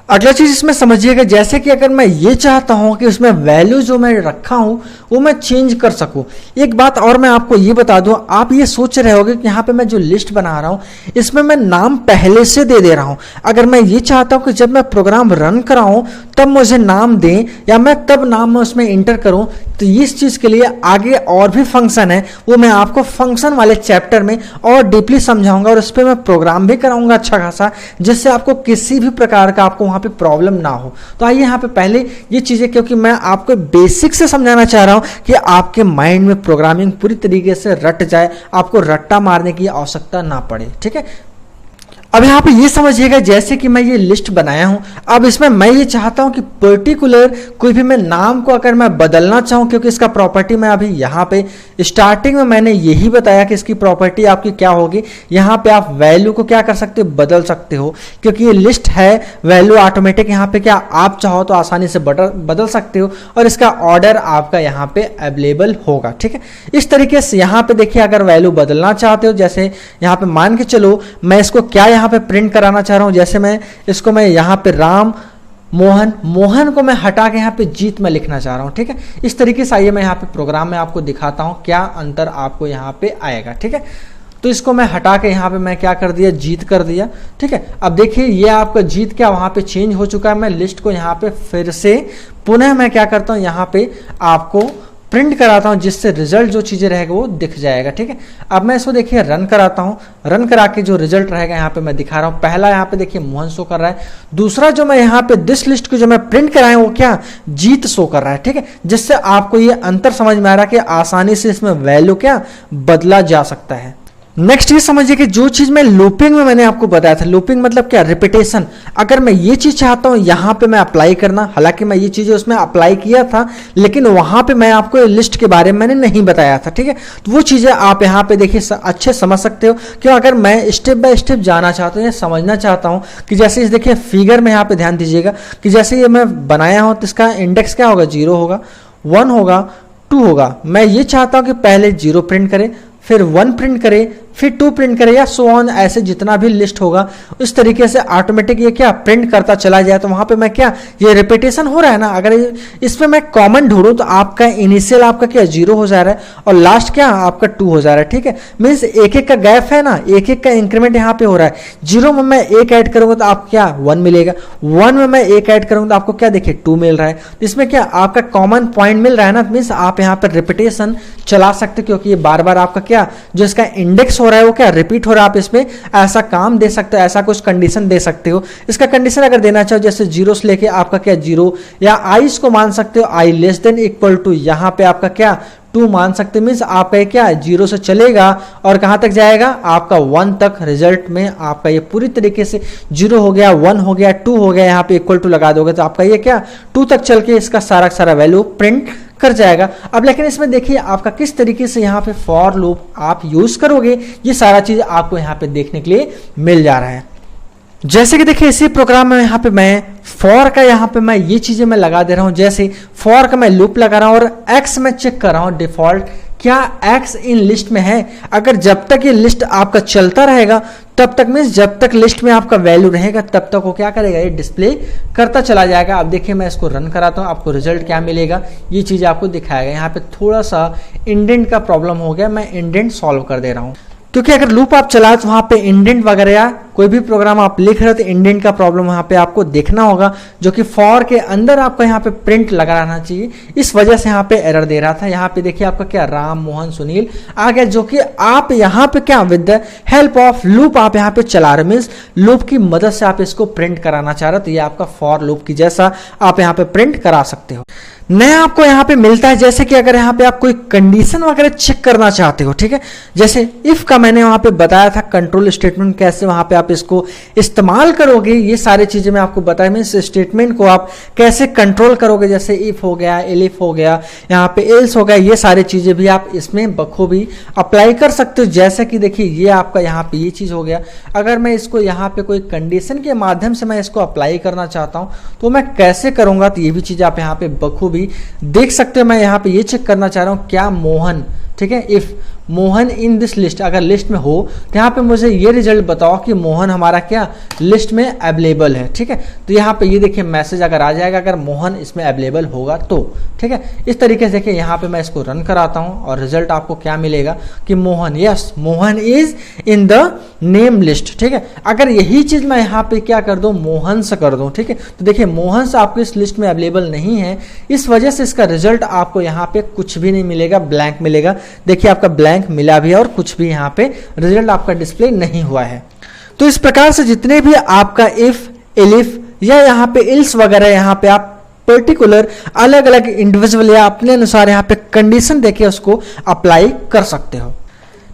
Speaker 1: अगला चीज इसमें समझिएगा, जैसे कि अगर मैं ये चाहता हूं कि उसमें वैल्यू जो मैं रखा हूं वो मैं चेंज कर सकूं। एक बात और मैं आपको ये बता दूं, आप ये सोच रहे होगे कि यहाँ पे मैं जो लिस्ट बना रहा हूं इसमें मैं नाम पहले से दे रहा हूं। अगर मैं ये चाहता हूं कि जब मैं प्रोग्राम रन कराऊं तब मुझे नाम दें या मैं तब नाम में उसमें इंटर करूं, तो इस चीज़ के लिए आगे और भी फंक्शन है, वो मैं आपको फंक्शन वाले चैप्टर में और डीपली समझाऊंगा और उस पर मैं प्रोग्राम भी कराऊंगा अच्छा खासा, जिससे आपको किसी भी प्रकार का आपको वहाँ पे प्रॉब्लम ना हो। तो आइए यहाँ पे पहले ये चीज़ें, क्योंकि मैं आपको बेसिक से समझाना चाह रहा हूँ कि आपके माइंड में प्रोग्रामिंग पूरी तरीके से रट जाए, आपको रट्टा मारने की आवश्यकता ना पड़े। ठीक है, अब यहाँ पे ये समझिएगा, जैसे कि मैं ये लिस्ट बनाया हूँ, अब इसमें मैं ये चाहता हूँ कि पर्टिकुलर कोई भी मैं नाम को अगर मैं बदलना चाहूँ, क्योंकि इसका प्रॉपर्टी मैं अभी यहाँ पे स्टार्टिंग में मैंने यही बताया कि इसकी प्रॉपर्टी आपकी क्या होगी। यहाँ पे आप वैल्यू को क्या कर सकते हो, बदल सकते हो, क्योंकि ये लिस्ट है, वैल्यू ऑटोमेटिक यहाँ पे क्या आप चाहो तो आसानी से बदल सकते हो और इसका ऑर्डर आपका यहाँ पे अवेलेबल होगा। ठीक है, इस तरीके से यहाँ पे देखिए, अगर वैल्यू बदलना चाहते हो, जैसे यहाँ पे मान के चलो मैं इसको क्या यहाँ पे प्रिंट कराना चाह रहा हूं, जैसे मैं इसको मैं यहाँ पे राम मोहन, मोहन को मैं हटा के यहाँ पे जीत में लिखना चाह रहा हूं। ठीक है, इस तरीके से आइए मैं यहाँ पे प्रोग्राम में आपको दिखाता हूं क्या अंतर आपको यहाँ पे आएगा। ठीक है, तो इसको मैं हटा के यहाँ पे मैं क्या कर दिया, जीत कर दिया। ठीक है, अब देखिए ये आपका जीत क्या वहां पे चेंज हो चुका है। मैं लिस्ट को यहाँ पे फिर से पुनः मैं क्या करता हूँ, यहाँ पे आपको प्रिंट कराता हूं, जिससे रिजल्ट जो चीजें रहेगा वो दिख जाएगा। ठीक है, अब मैं इसको देखिए रन कराता हूं, रन करा के जो रिजल्ट रहेगा यहाँ पे मैं दिखा रहा हूं। पहला यहाँ पे देखिए मोहन शो कर रहा है, दूसरा जो मैं यहाँ पे दिस लिस्ट को जो मैं प्रिंट कराया वो क्या, जीत शो कर रहा है। ठीक है, जिससे आपको ये अंतर समझ में आ रहा है कि आसानी से इसमें वैल्यू क्या बदला जा सकता है। नेक्स्ट ये समझिए कि जो चीज मैं लूपिंग में मैंने आपको बताया था, लूपिंग मतलब क्या, रिपीटेशन। अगर मैं ये चीज चाहता हूं यहाँ पे मैं अप्लाई करना, हालांकि मैं ये चीजें उसमें अप्लाई किया था, लेकिन वहां पे मैं आपको लिस्ट के बारे में मैंने नहीं बताया था। ठीक है, तो वो चीजें आप यहाँ पे देखिए अच्छे समझ सकते हो। क्यों, अगर मैं स्टेप बाय स्टेप जाना चाहता हूँ या समझना चाहता हूँ कि जैसे इस देखिए फिगर में यहाँ पे ध्यान दीजिएगा कि जैसे ये मैं बनाया हूँ तो इसका इंडेक्स क्या होगा, 0 होगा, 1 होगा, 2 होगा। मैं ये चाहता हूँ कि पहले 0 प्रिंट करे, फिर 1 प्रिंट करे, फिर 2 प्रिंट करे, या सो ऑन, ऐसे जितना भी लिस्ट होगा उस तरीके से ऑटोमेटिक ये क्या प्रिंट करता चला जाए। तो वहां पे मैं क्या, ये रिपीटेशन हो रहा है ना, अगर इसमें मैं कॉमन ढूंढूं तो आपका इनिशियल आपका क्या 0 हो जा रहा है और लास्ट क्या आपका 2 हो जा रहा है। ठीक है, मीन्स एक एक का गैप है ना, एक एक का इंक्रीमेंट यहाँ पे हो रहा है। 0 में मैं 1 ऐड करूंगा तो आप क्या 1 मिलेगा, 1 में मैं 1 ऐड करूंगा तो आपको क्या देखिए 2 मिल रहा है। तो इसमें क्या आपका कॉमन पॉइंट मिल रहा है ना, मीन्स आप यहाँ पर रिपीटेशन चला सकते, क्योंकि ये बार बार आपका क्या जो इसका इंडेक्स हो रहा है वो क्या रिपीट हो रहा है। आप इसमें ऐसा काम दे सकते हो, ऐसा कुछ कंडीशन दे सकते हो। इसका कंडीशन अगर देना चाहो, जैसे 0 से लेके आपका क्या 0, या आई को मान सकते हो आई लेस देन इक्वल टू, यहाँ पे आपका क्या 2 मान सकते, मीन्स आपका क्या 0 से चलेगा और कहां तक जाएगा, आपका 1 तक। रिजल्ट में आपका ये पूरी तरीके से 0 हो गया, 1 हो गया, 2 हो गया, यहाँ पे इक्वल टू लगा दोगे तो आपका ये क्या 2 तक चल के इसका सारा सारा वैल्यू प्रिंट कर जाएगा। अब लेकिन इसमें देखिए आपका किस तरीके से यहाँ पे फॉर लूप आप यूज करोगे, ये सारा चीज आपको यहाँ पे देखने के लिए मिल जा रहा है। जैसे कि देखिए इसी प्रोग्राम में यहाँ पे मैं फॉर का यहाँ पे मैं ये चीजें मैं लगा दे रहा हूँ, जैसे फॉर का मैं लूप लगा रहा हूँ और एक्स में चेक कर रहा हूँ डिफॉल्ट क्या एक्स इन लिस्ट में है। अगर जब तक ये लिस्ट आपका चलता रहेगा तब तक, मीन्स जब तक लिस्ट में आपका वैल्यू रहेगा तब तक वो क्या करेगा, ये डिस्प्ले करता चला जाएगा। अब देखिए मैं इसको रन कराता हूँ, आपको रिजल्ट क्या मिलेगा ये चीज आपको दिखाएगा। यहाँ पे थोड़ा सा इंडेंट का प्रॉब्लम हो गया, मैं इंडेंट सॉल्व कर दे रहा हूँ, क्योंकि अगर लूप आप चलाए तो वहां पे इंडेंट वगैरह या कोई भी प्रोग्राम आप लिख रहे हो तो इंडेंट का प्रॉब्लम वहां पे आपको देखना होगा, जो कि फॉर के अंदर आपको यहाँ पे प्रिंट लगाना चाहिए। इस वजह से यहाँ पे एरर दे रहा था। यहाँ पे देखिए आपका क्या राम मोहन सुनील आ गया, जो कि आप यहाँ पे क्या with the help of loop आप यहाँ पे चला रहे, मीन्स लूप की मदद से आप इसको प्रिंट कराना चाह रहे हो। तो ये आपका फॉर लूप की जैसा आप यहाँ पे प्रिंट करा सकते हो। नया आपको यहाँ पे मिलता है, जैसे कि अगर यहाँ पे आप कोई कंडीशन वगैरह चेक करना चाहते हो, ठीक है, जैसे इफ का मैंने वहां पे बताया था कंट्रोल स्टेटमेंट कैसे वहां पे आप इसको इस्तेमाल करोगे, ये सारी चीजें मैं आपको बताया। मीन्स स्टेटमेंट को आप कैसे कंट्रोल करोगे, जैसे इफ हो गया, एलिफ हो गया, यहाँ पे एल्स हो गया, ये सारी चीजें भी आप इसमें बखूबी अप्लाई कर सकते हो। जैसे कि देखिए ये आपका यहाँ पे ये चीज हो गया, अगर मैं इसको यहाँ पे कोई कंडीशन के माध्यम से मैं इसको अप्लाई करना चाहता हूँ तो मैं कैसे करूंगा, तो ये भी चीज आप यहाँ पे बखूबी देख सकते हो। मैं यहाँ पे ये चेक करना चाह रहा हूँ क्या मोहन, ठीक है, if Mohan in this list, अगर लिस्ट में हो तो यहाँ पे मुझे ये रिजल्ट बताओ कि मोहन हमारा क्या लिस्ट में अवेलेबल है। ठीक है, तो यहाँ पे ये देखिए मैसेज अगर आ जाएगा अगर मोहन इसमें अवेलेबल होगा तो। ठीक है, इस तरीके से देखिए यहाँ पे मैं इसको रन कराता हूँ और रिजल्ट आपको क्या मिलेगा कि Mohan, yes Mohan is in the name list. ठीक है, अगर यही चीज मैं यहाँ पे क्या कर दूं, मोहन से कर दूं। ठीक है, तो देखिए मोहन से आपको इस लिस्ट में अवेलेबल नहीं है, इस वजह से इसका रिजल्ट आपको यहाँ पे कुछ भी नहीं मिलेगा, ब्लैंक मिलेगा। देखिए आपका ब्लैंक मिला भी है और कुछ भी यहाँ पे रिजल्ट आपका डिस्प्ले नहीं हुआ है। तो इस प्रकार से जितने भी आपका इफ, एलिफ या यहाँ पे इल्स वगैरह यहाँ पे आप पर्टिकुलर अलग अलग इंडिविजुअल या अपने अनुसार यहाँ पे कंडीशन देके उसको अप्लाई कर सकते हो।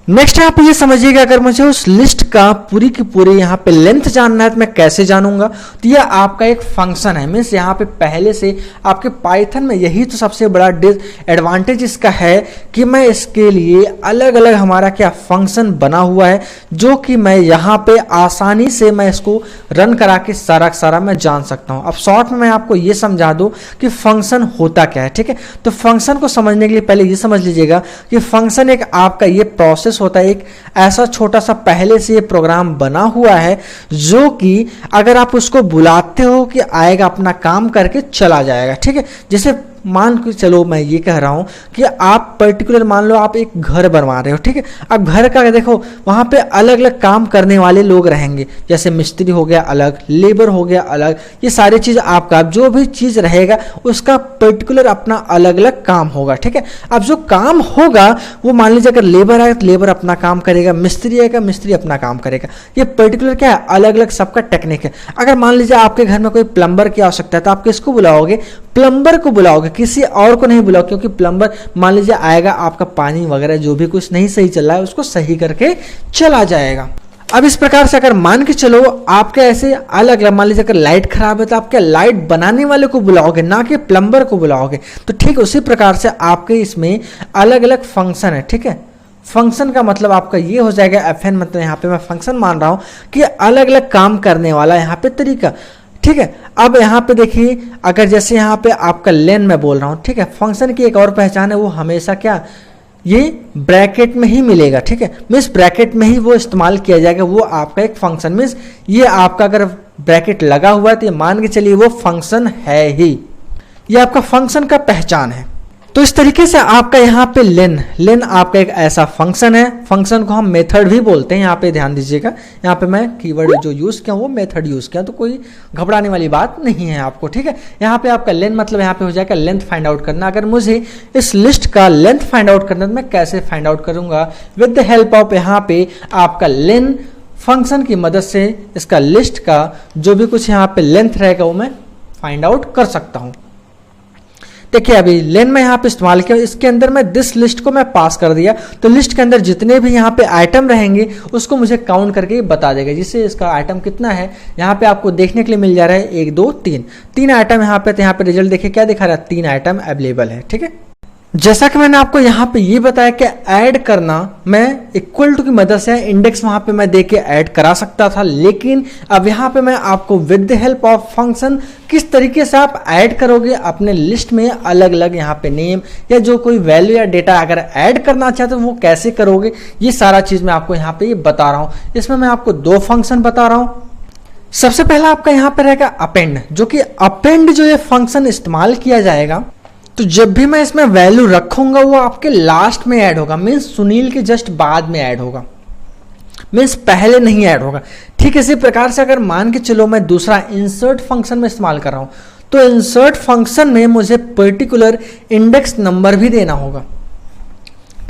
Speaker 1: नेक्स्ट यहाँ पे ये समझिएगा, अगर मुझे उस लिस्ट का पूरी की पूरी यहाँ पे लेंथ जानना है तो मैं कैसे जानूंगा, तो ये आपका एक फंक्शन है। मीन्स यहाँ पे पहले से आपके पाइथन में यही तो सबसे बड़ा एडवांटेज इसका है कि मैं इसके लिए अलग अलग हमारा क्या फंक्शन बना हुआ है, जो कि मैं यहाँ पे आसानी से मैं इसको रन करा के सारा मैं जान सकता हूँ। अब शॉर्ट में मैं आपको ये समझा दूँ कि फंक्शन होता क्या है। ठीक है, तो फंक्शन को समझने के लिए पहले ये समझ लीजिएगा कि फंक्शन एक आपका ये प्रोसेस होता है, एक ऐसा छोटा सा पहले से ये प्रोग्राम बना हुआ है जो कि अगर आप उसको बुलाते हो कि आएगा अपना काम करके चला जाएगा। ठीक है, जैसे मान के चलो मैं ये कह रहा हूं कि आप पर्टिकुलर मान लो आप एक घर बनवा रहे हो। ठीक है, अब घर का देखो वहां पे अलग अलग काम करने वाले लोग रहेंगे, जैसे मिस्त्री हो गया अलग, लेबर हो गया अलग, ये सारी चीज आपका जो भी चीज रहेगा उसका पर्टिकुलर अपना अलग अलग काम होगा। ठीक है, अब जो काम होगा वो मान लीजिए अगर लेबर आएगा तो लेबर अपना काम करेगा, मिस्त्री आएगा मिस्त्री अपना काम करेगा। ये पर्टिकुलर क्या है, अलग अलग सबका टेक्निक है। अगर मान लीजिए आपके घर में कोई प्लम्बर की आवश्यकता है तो आप किसको बुलाओगे, प्लम्बर को बुलाओगे, किसी और को नहीं बुलाओ, क्योंकि प्लम्बर मान लीजिए आएगा आपका पानी वगैरह जो भी कुछ नहीं सही चल रहा है उसको सही करके चला जाएगा। अब इस प्रकार से अगर मान के चलो आपके ऐसे अलग अलग, मान लीजिए अगर लाइट खराब है तो आपके लाइट बनाने वाले को बुलाओगे ना कि प्लम्बर को बुलाओगे। तो ठीक उसी प्रकार से आपके इसमें अलग अलग फंक्शन है। ठीक है, फंक्शन का मतलब आपका ये हो जाएगा, FN मतलब यहाँ पे मैं फंक्शन मान रहा हूँ कि अलग अलग काम करने वाला यहाँ पे तरीका। ठीक है, अब यहाँ पे देखिए अगर जैसे यहाँ पे आपका लेन मैं बोल रहा हूँ। ठीक है, फंक्शन की एक और पहचान है, वो हमेशा क्या ये ब्रैकेट में ही मिलेगा। ठीक है, मीन्स ब्रैकेट में ही वो इस्तेमाल किया जाएगा, वो आपका एक फंक्शन। मीन्स ये आपका अगर ब्रैकेट लगा हुआ है तो ये मान के चलिए वो फंक्शन है ही, ये आपका फंक्शन का पहचान है। तो इस तरीके से आपका यहाँ पे लेन आपका एक ऐसा फंक्शन है, फंक्शन को हम मेथड भी बोलते हैं। यहाँ पे ध्यान दीजिएगा, यहाँ पे मैं कीवर्ड जो यूज किया वो मेथड यूज किया, तो कोई घबराने वाली बात नहीं है आपको। ठीक है, यहाँ पे आपका लेन मतलब यहाँ पे हो जाएगा लेंथ फाइंड आउट करना। अगर मुझे इस लिस्ट का लेंथ फाइंड आउट करना तो मैं कैसे फाइंड आउट करूंगा, विद द हेल्प ऑफ यहाँ पे आपका लेन फंक्शन की मदद से इसका लिस्ट का जो भी कुछ यहाँ पे लेंथ रहेगा वो मैं फाइंड आउट कर सकता हूँ। देखिए अभी लेन में यहाँ पे इस्तेमाल किया, इसके अंदर मैं दिस लिस्ट को मैं पास कर दिया तो लिस्ट के अंदर जितने भी यहाँ पे आइटम रहेंगे उसको मुझे काउंट करके बता देगा, जिससे इसका आइटम कितना है यहाँ पे आपको देखने के लिए मिल जा रहा है 1 2 3 3 आइटम यहाँ पे। तो यहाँ पे रिजल्ट देखिए क्या दिखा रहा है, 3 आइटम अवेलेबल है। ठीक है, जैसा कि मैंने आपको यहाँ पे ये बताया कि ऐड करना मैं इक्वल टू की मदद से इंडेक्स वहां पे मैं दे के ऐड करा सकता था, लेकिन अब यहाँ पे मैं आपको with the help of function किस तरीके से आप ऐड करोगे अपने लिस्ट में अलग अलग यहाँ पे नेम या जो कोई वैल्यू या डेटा अगर ऐड करना चाहते हो वो कैसे करोगे, ये सारा चीज मैं आपको यहाँ पे ये बता रहा हूँ। इसमें मैं आपको 2 फंक्शन बता रहा हूँ। सबसे पहला आपका यहाँ पे रहेगा अपेंड, जो कि अपेंड जो ये फंक्शन इस्तेमाल किया जाएगा तो जब भी मैं इसमें वैल्यू रखूंगा वो आपके लास्ट में ऐड होगा, मीन्स सुनील के जस्ट बाद में ऐड होगा, मीन्स पहले नहीं ऐड होगा। ठीक इसी प्रकार से अगर मान के चलो मैं दूसरा इंसर्ट फंक्शन में इस्तेमाल कर रहा हूं तो इंसर्ट फंक्शन में मुझे पर्टिकुलर इंडेक्स नंबर भी देना होगा।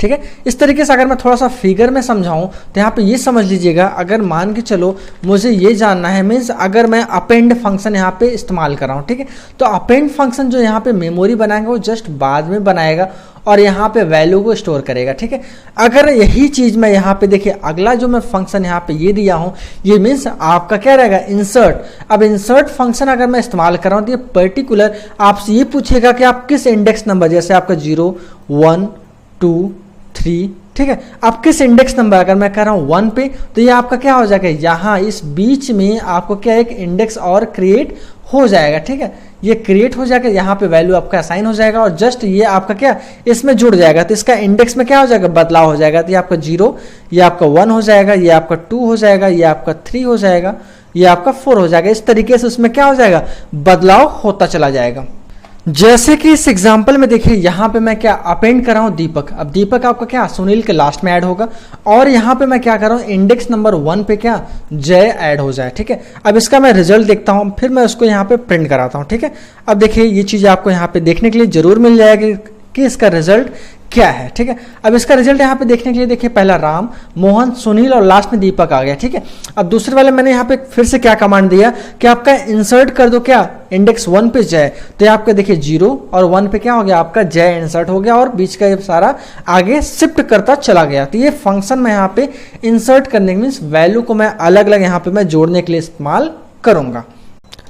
Speaker 1: ठीक है, इस तरीके से अगर मैं थोड़ा सा फिगर में समझाऊं तो यहाँ पे ये समझ लीजिएगा, अगर मान के चलो मुझे ये जानना है, मीन्स अगर मैं अपेंड फंक्शन यहाँ पे इस्तेमाल कर रहा हूँ। ठीक है, तो अपेंड फंक्शन जो यहाँ पे मेमोरी बनाएगा वो जस्ट बाद में बनाएगा और यहाँ पे वैल्यू को स्टोर करेगा। ठीक है, अगर यही चीज मैं यहाँ पे देखिए अगला जो मैं फंक्शन यहाँ पे ये दिया हूँ ये मीन्स आपका क्या रहेगा, इंसर्ट। अब इंसर्ट फंक्शन अगर मैं इस्तेमाल कर रहा हूँ तो ये पर्टिकुलर आपसे ये पूछेगा कि आप किस इंडेक्स नंबर, जैसे आपका 0 1 2 3, ठीक है, आप किस इंडेक्स नंबर, अगर मैं कह रहा हूं 1 पे तो ये आपका क्या हो जाएगा, यहाँ इस बीच में आपको क्या एक इंडेक्स और क्रिएट हो जाएगा, ठीक है, ये क्रिएट हो जाएगा, यहाँ पे वैल्यू आपका असाइन हो जाएगा और जस्ट ये आपका क्या इसमें जुड़ जाएगा, तो इसका इंडेक्स में क्या हो जाएगा, बदलाव हो जाएगा। तो ये आपका 0, ये आपका 1 हो जाएगा, ये आपका 2 हो जाएगा, ये आपका 3 हो जाएगा, ये आपका 4 हो जाएगा। इस तरीके से उसमें क्या हो जाएगा, बदलाव होता चला जाएगा। जैसे कि इस एग्जाम्पल में देखिए यहाँ पे मैं क्या अपेंड कर रहा हूँ दीपक। अब दीपक आपका क्या सुनील के लास्ट में ऐड होगा और यहाँ पे मैं क्या कर रहा हूँ इंडेक्स नंबर 1 पे क्या जय ऐड हो जाए, ठीक है। अब इसका मैं रिजल्ट देखता हूँ, फिर मैं उसको यहाँ पे प्रिंट कराता हूँ, ठीक है। अब देखिए ये चीज़ आपको यहाँ पे देखने के लिए जरूर मिल जाएगी कि इसका रिजल्ट क्या है, ठीक है। अब इसका रिजल्ट यहाँ पे देखने के लिए देखिए पहला राम, मोहन, सुनील और लास्ट में दीपक आ गया, ठीक है। अब दूसरे वाले मैंने यहाँ पे फिर से क्या कमांड दिया कि आपका इंसर्ट कर दो क्या इंडेक्स 1 पे जय, तो आपका देखिए 0 और 1 पे क्या हो गया आपका जय इंसर्ट हो गया और बीच का ये सारा आगे शिफ्ट करता चला गया। तो ये फंक्शन मैं यहाँ पे इंसर्ट करने के मीन्स वैल्यू को मैं अलग अलग यहाँ पे मैं जोड़ने के लिए इस्तेमाल करूंगा।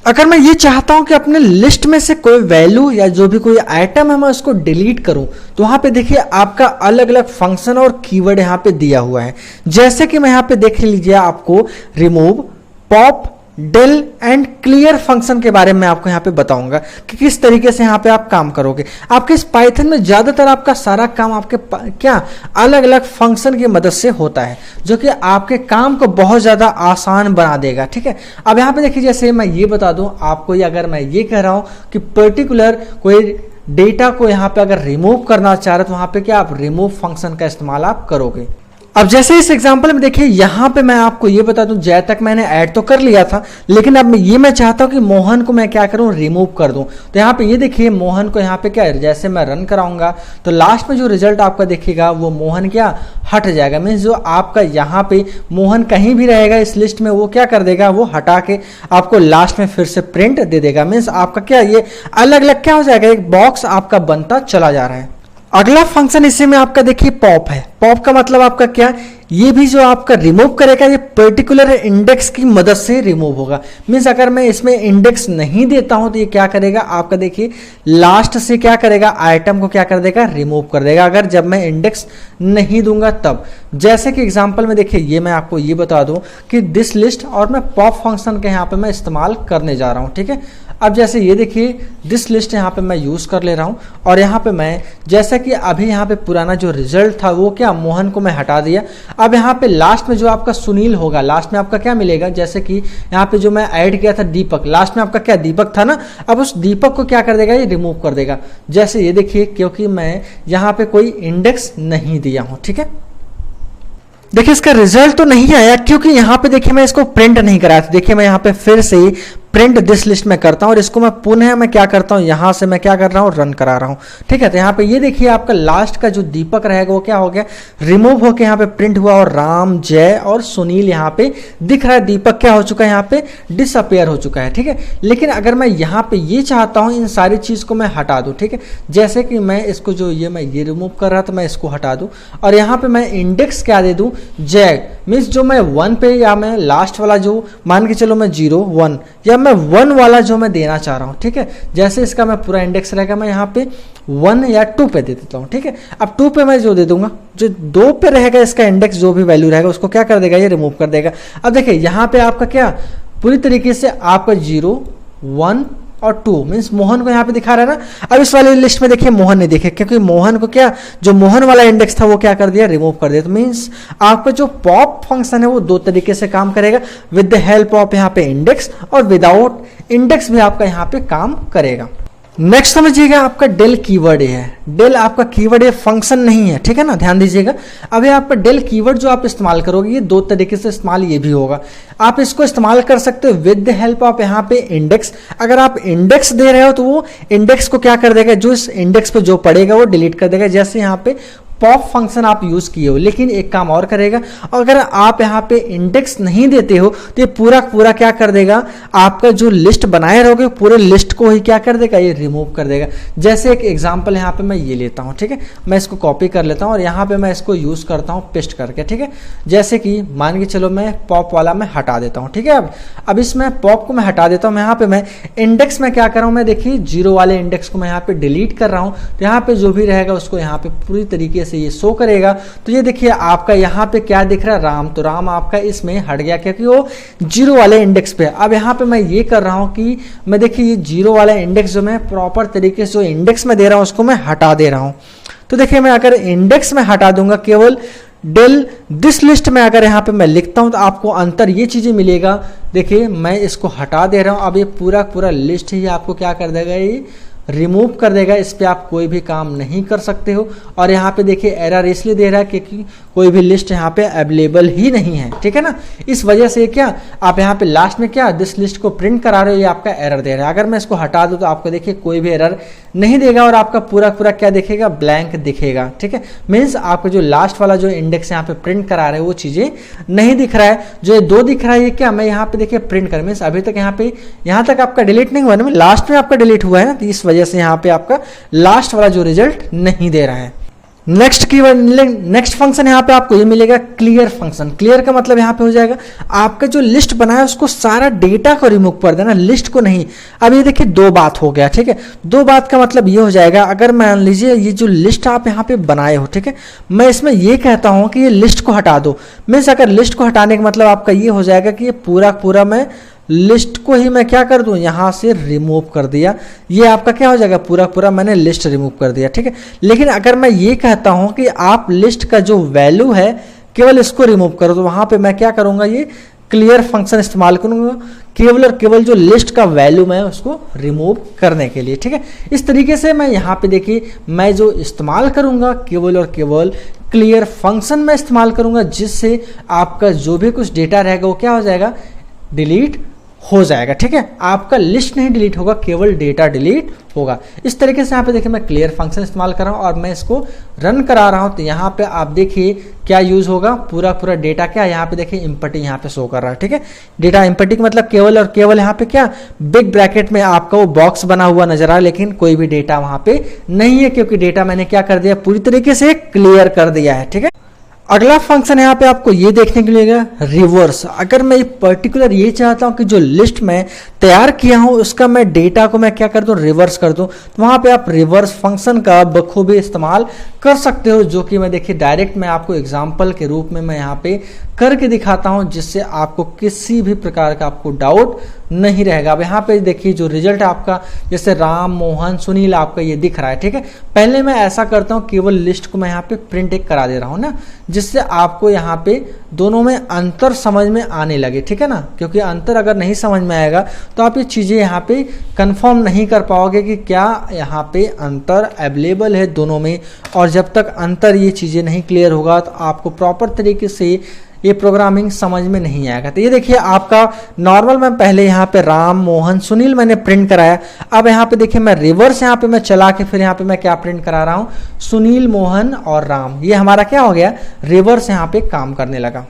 Speaker 1: अगर मैं ये चाहता हूं कि अपने लिस्ट में से कोई वैल्यू या जो भी कोई आइटम है मैं उसको डिलीट करूं, तो वहां पे देखिए आपका अलग अलग फंक्शन और कीवर्ड यहां पे दिया हुआ है। जैसे कि मैं यहां पे देख लीजिए आपको remove, pop, del and clear function के बारे में आपको यहाँ पे बताऊंगा कि किस तरीके से यहाँ पे आप काम करोगे। आपके इस पाइथन में ज्यादातर आपका सारा काम आपके क्या अलग अलग फंक्शन की मदद से होता है, जो कि आपके काम को बहुत ज्यादा आसान बना देगा, ठीक है। अब यहाँ पे देखिए जैसे मैं ये बता दूं आपको, अगर मैं ये कह रहा हूं कि पर्टिकुलर कोई डेटा को यहाँ पे अगर रिमूव करना चाह रहे तो वहां पे क्या आप रिमूव फंक्शन का इस्तेमाल आप करोगे। अब जैसे इस एग्जांपल में देखिए यहाँ पे मैं आपको ये बता दूं जय तक मैंने ऐड तो कर लिया था, लेकिन अब मैं चाहता हूं कि मोहन को मैं क्या करूं रिमूव कर दूं। तो यहाँ पे ये देखिए मोहन को यहाँ पे क्या जैसे मैं रन कराऊंगा तो लास्ट में जो रिजल्ट आपका दिखेगा वो मोहन क्या हट जाएगा। मीन्स जो आपका यहाँ पे मोहन कहीं भी रहेगा इस लिस्ट में वो क्या कर देगा, वो हटा के आपको लास्ट में फिर से प्रिंट दे देगा। मीन्स आपका क्या ये अलग अलग क्या हो जाएगा, एक बॉक्स आपका बनता चला जा रहा है। अगला फंक्शन इसी में आपका देखिए पॉप है। पॉप का मतलब आपका क्या, ये भी जो आपका रिमूव करेगा ये पर्टिकुलर इंडेक्स की मदद से रिमूव होगा। मीन्स अगर मैं इसमें इंडेक्स नहीं देता हूं तो ये क्या करेगा आपका देखिए लास्ट से क्या करेगा आइटम को क्या कर देगा रिमूव कर देगा, अगर जब मैं इंडेक्स नहीं दूंगा तब। जैसे कि एग्जांपल में देखिए ये मैं आपको ये बता दूं कि दिस लिस्ट और मैं पॉप फंक्शन के यहाँ पे मैं इस्तेमाल करने जा रहा हूँ, ठीक है। अब जैसे ये देखिए दिस लिस्ट यहाँ पे मैं यूज कर ले रहा हूँ और यहाँ पे मैं जैसा कि अभी यहाँ पे पुराना जो रिजल्ट था वो क्या मोहन को मैं हटा दिया। अब यहाँ पे लास्ट में जो आपका सुनील होगा लास्ट में आपका क्या मिलेगा, जैसे कि यहाँ पे जो मैं ऐड किया था दीपक, लास्ट में आपका क्या दीपक था ना, अब उस दीपक को क्या कर देगा ये रिमूव कर देगा। जैसे ये देखिए क्योंकि मैं यहाँ पे कोई इंडेक्स नहीं दिया हूँ, ठीक है। देखिए इसका रिजल्ट तो नहीं आया क्योंकि यहाँ पे देखिए मैं इसको प्रिंट नहीं कराया था। देखिए मैं यहाँ पे फिर से प्रिंट दिस लिस्ट में करता हूँ और इसको मैं पुनः मैं क्या करता हूँ यहाँ से मैं क्या कर रहा हूँ रन करा रहा हूँ, ठीक है। तो यहाँ पे ये देखिए आपका लास्ट का जो दीपक रहेगा वो क्या हो गया रिमूव होकर यहाँ पे प्रिंट हुआ और राम, जय और सुनील यहाँ पे दिख रहा है। दीपक क्या हो चुका है यहाँ पे डिसअपेयर हो चुका है, ठीक है। लेकिन अगर मैं यहाँ पे ये चाहता हूँ इन सारी चीज को मैं हटा दूँ, ठीक है। जैसे कि मैं इसको जो मैं ये रिमूव कर रहा था मैं इसको हटा दूँ और यहाँ पे मैं इंडेक्स क्या दे दूँ जय, मीन्स जो मैं 1 पे या मैं लास्ट वाला जो मान के चलो मैं 0, 1 या मैं 1 वाला जो मैं देना चाह रहा हूँ, ठीक है। जैसे इसका मैं पूरा इंडेक्स रहेगा मैं यहाँ पे 1 या 2 पे दे देता हूँ, ठीक है। अब 2 पे मैं जो दे दूंगा जो 2 पे रहेगा इसका इंडेक्स जो भी वैल्यू रहेगा उसको क्या कर देगा ये रिमूव कर देगा। अब देखिए यहाँ पे आपका क्या पूरी तरीके से आपका 0, 1 और 2 मीन्स मोहन को यहाँ पे दिखा रहा है ना। अब इस वाले लिस्ट में देखिए मोहन नहीं दिखे क्योंकि मोहन को क्या जो मोहन वाला इंडेक्स था वो क्या कर दिया रिमूव कर दिया। तो मीन्स आपका जो पॉप फंक्शन है वो 2 तरीके से काम करेगा, विद द हेल्प ऑफ यहाँ पे इंडेक्स और विदाउट इंडेक्स भी आपका यहाँ पे काम करेगा। नेक्स्ट समझिएगा आपका डेल कीवर्ड है। डेल आपका कीवर्ड है फंक्शन नहीं है, ठीक है ना, ध्यान दीजिएगा। अभी आपका डेल कीवर्ड जो आप इस्तेमाल करोगे ये 2 तरीके से इस्तेमाल ये भी होगा। आप इसको इस्तेमाल कर सकते हो विद द हेल्प ऑफ यहाँ पे इंडेक्स। अगर आप इंडेक्स दे रहे हो तो वो इंडेक्स को क्या कर देगा, जो इस इंडेक्स पे जो पड़ेगा वो डिलीट कर देगा। जैसे यहाँ पे पॉप फंक्शन आप यूज किए हो, लेकिन एक काम और करेगा, अगर आप यहाँ पे इंडेक्स नहीं देते हो तो ये पूरा क्या कर देगा, आपका जो लिस्ट बनाए रहोगे पूरे लिस्ट को ही क्या कर देगा ये रिमूव कर देगा। जैसे एक एग्जांपल यहाँ पे मैं ये लेता हूँ, ठीक है, मैं इसको कॉपी कर लेता हूँ और यहाँ पे मैं इसको यूज करता हूँ पेस्ट करके, ठीक है। जैसे कि मान के चलो मैं पॉप वाला मैं हटा देता हूँ, ठीक है। अब इसमें पॉप को मैं हटा देता हूँ, यहाँ पे मैं इंडेक्स में क्या कर रहा हूँ, मैं देखिए 0 वाले इंडेक्स को मैं यहाँ पे डिलीट कर रहा हूँ। तो यहाँ पे जो भी रहेगा उसको यहाँ पे पूरी तरीके से से ये शो करेगा। तो ये देखिए आपका यहाँ पे क्या दिख रहा है, राम, तो राम आपका इसमें हट गया क्योंकि वो 0 वाले इंडेक्स पे। अब यहाँ पे मैं ये कर रहा हूँ कि मैं देखिए ये 0 वाला इंडेक्स जो मैं प्रॉपर तरीके से जो इंडेक्स में दे रहा हूँ उसको मैं हटा दे रहा हूँ। तो देखिए मैं अगर इंडेक्स में हटा दूंगा केवल डेल दिस लिस्ट में अगर यहाँ पे मैं लिखता हूँ तो आपको अंतर ये चीजें मिलेगा। देखिए मैं इसको हटा दे रहा हूँ, अब ये पूरा लिस्ट ही आपको क्या कर देगा, ये रिमूव कर देगा। इस पे आप कोई भी काम नहीं कर सकते हो। और यहाँ पे देखिए एरर इसलिए दे रहा है क्योंकि कोई भी लिस्ट यहाँ पे अवेलेबल ही नहीं है, ठीक है ना। इस वजह से क्या आप यहाँ पे लास्ट में क्या दिस लिस्ट को प्रिंट करा रहे हो, ये आपका एरर दे रहा है। अगर मैं इसको हटा दूं तो आपको देखिए कोई भी एरर नहीं देगा और आपका पूरा क्या दिखेगा, ब्लैंक दिखेगा, ठीक है। मीन्स आपको जो लास्ट वाला जो इंडेक्स यहाँ पे प्रिंट करा रहे हैं वो चीजें नहीं दिख रहा है। जो ये 2 दिख रहा है ये क्या मैं यहाँ पे देखिए प्रिंट कर, मीन्स अभी तक यहाँ तक आपका डिलीट नहीं हुआ ना, लास्ट में आपका डिलीट हुआ है ना, तो इस वजह से यहाँ पे आपका लास्ट वाला जो रिजल्ट नहीं दे रहा है। नेक्स्ट कीवर्ड, नेक्स्ट फंक्शन यहाँ पे आपको ये मिलेगा क्लियर फंक्शन। क्लियर का मतलब यहाँ पे हो जाएगा आपका जो लिस्ट बना है उसको सारा डेटा को रिमूव कर देना, लिस्ट को नहीं। अब ये देखिए 2 बात हो गया, ठीक है। 2 बात का मतलब ये हो जाएगा, अगर मान लीजिए ये जो लिस्ट आप यहाँ पे बनाए हो, ठीक है, मैं इसमें ये कहता हूँ कि ये लिस्ट को हटा दो। मीन्स अगर लिस्ट को हटाने का मतलब आपका ये हो जाएगा कि ये पूरा मैं लिस्ट को ही मैं क्या कर दूं, यहां से रिमूव कर दिया। ये आपका क्या हो जाएगा, पूरा मैंने लिस्ट रिमूव कर दिया, ठीक है। लेकिन अगर मैं ये कहता हूं कि आप लिस्ट का जो वैल्यू है केवल इसको रिमूव करो, तो वहां पे मैं क्या करूंगा, ये क्लियर फंक्शन इस्तेमाल करूंगा केवल और केवल जो लिस्ट का वैल्यू मैं उसको रिमूव करने के लिए, ठीक है। इस तरीके से मैं यहाँ पे देखिए मैं जो इस्तेमाल करूंगा केवल और केवल क्लियर फंक्शन में इस्तेमाल करूंगा, जिससे आपका जो भी कुछ डेटा रहेगा वो क्या हो जाएगा, डिलीट हो जाएगा, ठीक है। आपका लिस्ट नहीं डिलीट होगा, केवल डेटा डिलीट होगा। इस तरीके से यहाँ पे देखिए मैं क्लियर फंक्शन इस्तेमाल कर रहा हूँ और मैं इसको रन करा रहा हूँ। तो यहाँ पे आप देखिए क्या यूज होगा, पूरा डेटा क्या यहाँ पे देखिए एम्प्टी यहाँ पे शो कर रहा है, ठीक है। डेटा एम्प्टी का मतलब केवल और केवल यहाँ पे क्या बिग ब्रैकेट में आपका वो बॉक्स बना हुआ नजर आ रहा है, लेकिन कोई भी डेटा वहां पे नहीं है क्योंकि डेटा मैंने क्या कर दिया, पूरी तरीके से क्लियर कर दिया है, ठीक है। अगला फंक्शन यहाँ पे आपको ये देखने को मिलेगा रिवर्स। अगर मैं पर्टिकुलर ये चाहता हूँ कि जो लिस्ट में तैयार किया हूँ उसका मैं डेटा को मैं क्या कर दूँ, रिवर्स कर दूँ, तो वहाँ पे आप रिवर्स फंक्शन का बखूबी इस्तेमाल कर सकते हो, जो कि मैं देखिए डायरेक्ट मैं आपको एग्जाम्पल के रूप में मैं यहाँ पे करके दिखाता हूँ, जिससे आपको किसी भी प्रकार का आपको डाउट नहीं रहेगा। अब यहाँ पे देखिए जो रिजल्ट आपका जैसे राम, मोहन, सुनील आपका ये दिख रहा है, ठीक है। पहले मैं ऐसा करता हूँ केवल लिस्ट को मैं यहाँ पे प्रिंट एक करा दे रहा हूँ ना, जिससे आपको यहाँ पे दोनों में अंतर समझ में आने लगे, ठीक है ना। क्योंकि अंतर अगर नहीं समझ में आएगा तो आप ये चीजें यहाँ पे कंफर्म नहीं कर पाओगे कि क्या यहाँ पे अंतर अवेलेबल है दोनों में। और जब तक अंतर ये चीजें नहीं क्लियर होगा तो आपको प्रॉपर तरीके से ये प्रोग्रामिंग समझ में नहीं आएगा। तो ये देखिए आपका नॉर्मल मैं पहले यहाँ पे राम, मोहन, सुनील मैंने प्रिंट कराया। अब यहाँ पे देखिए मैं रिवर्स यहाँ पे मैं चला के फिर यहाँ पे मैं क्या प्रिंट करा रहा हूँ, सुनील, मोहन और राम। ये हमारा क्या हो गया, रिवर्स यहाँ पे काम करने लगा।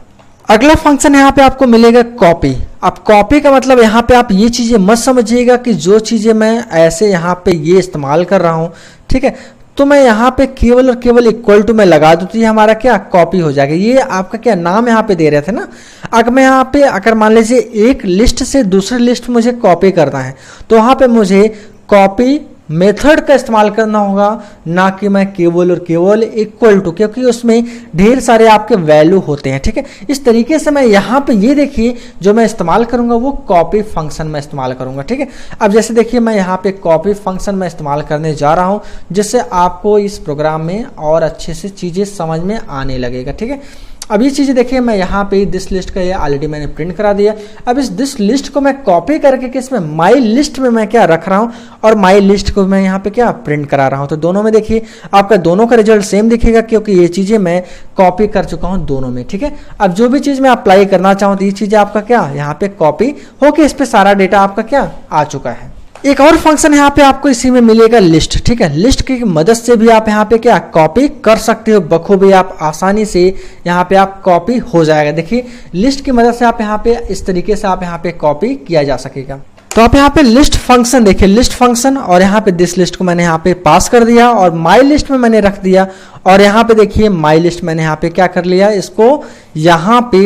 Speaker 1: अगला फंक्शन यहाँ पे आपको मिलेगा कॉपी। अब कॉपी का मतलब यहाँ पे आप ये चीजें मत समझिएगा कि जो चीजें मैं ऐसे यहाँ पे ये इस्तेमाल कर रहा हूँ, ठीक है, तो मैं यहाँ पे केवल और केवल इक्वल टू में लगा दूं तो ये हमारा क्या कॉपी हो जाएगा। ये आपका क्या नाम यहाँ पे दे रहे थे ना। अगर मैं यहाँ पे अगर मान लीजिए एक लिस्ट से दूसरी लिस्ट मुझे कॉपी करना है तो वहाँ पे मुझे कॉपी मेथड का इस्तेमाल करना होगा, ना कि मैं केवल और केवल इक्वल टू, क्योंकि उसमें ढेर सारे आपके वैल्यू होते हैं, ठीक है। इस तरीके से मैं यहाँ पे ये देखिए जो मैं इस्तेमाल करूंगा वो कॉपी फंक्शन में इस्तेमाल करूंगा, ठीक है। अब जैसे देखिए मैं यहाँ पे कॉपी फंक्शन में इस्तेमाल करने जा रहा हूँ, जिससे आपको इस प्रोग्राम में और अच्छे से चीजें समझ में आने लगेगा, ठीक है। अब ये चीजें देखिए मैं यहाँ पे दिस लिस्ट का ये ऑलरेडी मैंने प्रिंट करा दिया। अब इस दिस लिस्ट को मैं कॉपी करके किसमें, माई लिस्ट में मैं क्या रख रहा हूँ और माई लिस्ट को मैं यहाँ पे क्या प्रिंट करा रहा हूँ। तो दोनों में देखिए आपका दोनों का रिजल्ट सेम दिखेगा, क्योंकि ये चीजें मैं कॉपी कर चुका हूँ दोनों में, ठीक है। अब जो भी चीज मैं अप्लाई करना चाहूँ तो ये चीजें आपका क्या यहाँ पे कॉपी होके इस पे सारा डेटा आपका क्या आ चुका है। एक और फंक्शन यहाँ पे आपको इसी में मिलेगा लिस्ट, ठीक है। लिस्ट की मदद से भी आप यहाँ पे क्या कॉपी कर सकते हो, बखूबी आप आसानी से यहाँ पे आप कॉपी हो जाएगा। देखिए लिस्ट की मदद से आप यहाँ पे इस तरीके से आप यहाँ पे कॉपी किया जा सकेगा। तो आप यहाँ पे लिस्ट फंक्शन देखिए, लिस्ट फंक्शन, और यहाँ पे दिस लिस्ट को मैंने यहाँ पे पास कर दिया और माई लिस्ट में मैंने रख दिया। और यहाँ पे देखिए माई लिस्ट मैंने यहाँ पे क्या कर लिया, इसको यहाँ पे